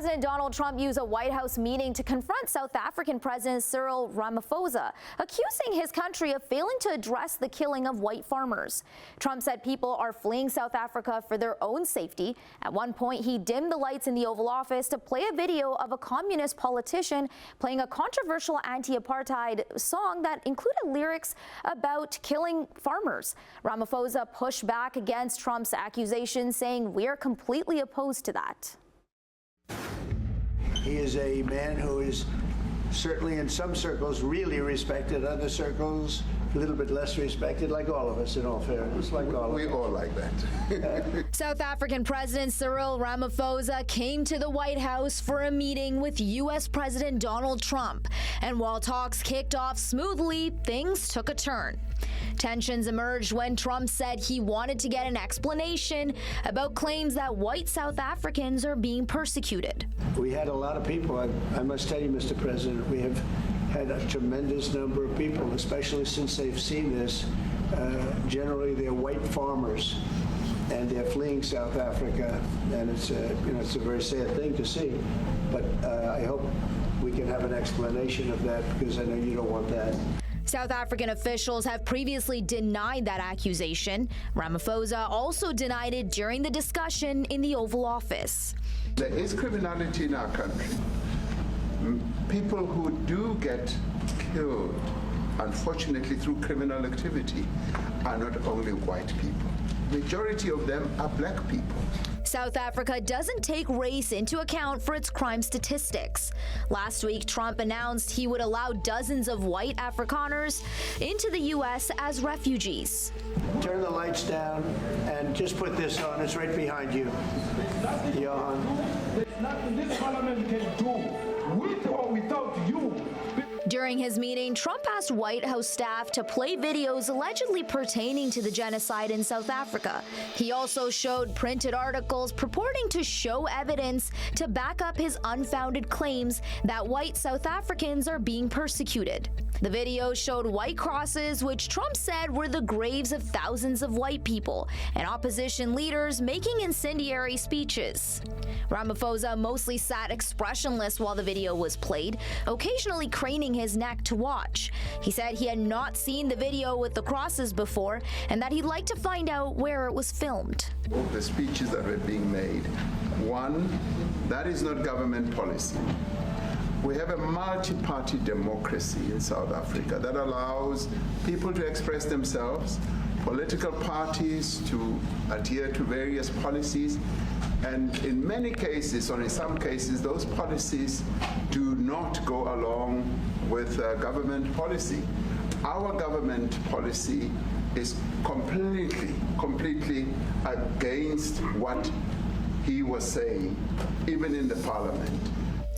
President Donald Trump used a White House meeting to confront South African President Cyril Ramaphosa, accusing his country of failing to address the killing of white farmers. Trump said people are fleeing South Africa for their own safety. At one point, he dimmed the lights in the Oval Office to play a video of a communist politician playing a controversial anti-apartheid song that included lyrics about killing farmers. Ramaphosa pushed back against Trump's accusations, saying, "We are completely opposed to that." He is a man who is certainly in some circles really respected, other circles a little bit less respected, like all of us, in all fairness, like all of us. We all like that. South African President Cyril Ramaphosa came to the White House for a meeting with U.S. President Donald Trump. And while talks kicked off smoothly, things took a turn. Tensions emerged when Trump said he wanted to get an explanation about claims that white South Africans are being persecuted. We had a lot of people. I must tell you, Mr. President, we have had a tremendous number of people, especially since they've seen this. Generally, they're white farmers, and they're fleeing South Africa, and it's a very sad thing to see. But I hope we can have an explanation of that, because I know you don't want that. South African officials have previously denied that accusation. Ramaphosa also denied it during the discussion in the Oval Office. There is criminality in our country. People who do get killed, unfortunately, through criminal activity are not only white people. Majority of them are black people. South Africa doesn't take race into account for its crime statistics. Last week, Trump announced he would allow dozens of white Afrikaners into the U.S. as refugees. Turn the lights down and just put this on. It's right behind you. Johan. There's nothing this parliament can do with or without you. During his meeting, Trump asked White House staff to play videos allegedly pertaining to the genocide in South Africa. He also showed printed articles purporting to show evidence to back up his unfounded claims that white South Africans are being persecuted. The video showed white crosses, which Trump said were the graves of thousands of white people, and opposition leaders making incendiary speeches. Ramaphosa mostly sat expressionless while the video was played, occasionally craning his neck to watch. He said he had not seen the video with the crosses before, and that he'd like to find out where it was filmed. The speeches that were being made, one, that is not government policy. We have a multi-party democracy in South Africa that allows people to express themselves, political parties to adhere to various policies, and in many cases, or in some cases, those policies do not go along with government policy. Our government policy is completely against what he was saying, even in the parliament.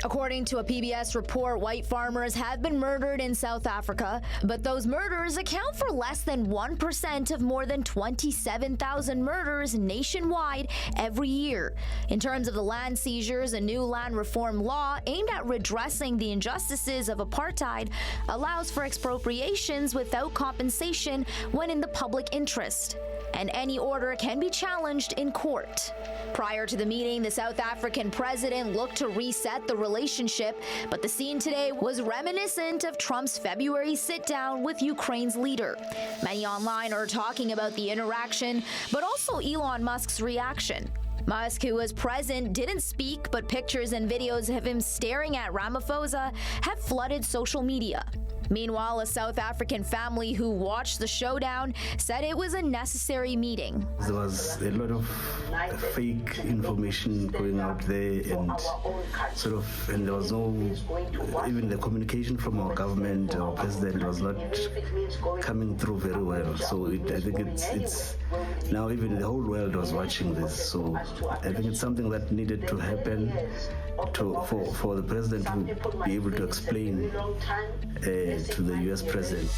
According to a PBS report, white farmers have been murdered in South Africa, but those murders account for less than 1% of more than 27,000 murders nationwide every year. In terms of the land seizures, a new land reform law aimed at redressing the injustices of apartheid allows for expropriations without compensation when in the public interest, and any order can be challenged in court. Prior to the meeting, the South African president looked to reset the relationship, but the scene today was reminiscent of Trump's February sit-down with Ukraine's leader. Many online are talking about the interaction, but also Elon Musk's reaction. Musk, who was present, didn't speak, but pictures and videos of him staring at Ramaphosa have flooded social media. Meanwhile, a South African family who watched the showdown said it was a necessary meeting. There was a lot of fake information going out there, and there was no, even the communication from our government, our president was not coming through very well. So I think it's now even the whole world was watching this. So I think it's something that needed to happen for the president to be able to explain to the U.S. president.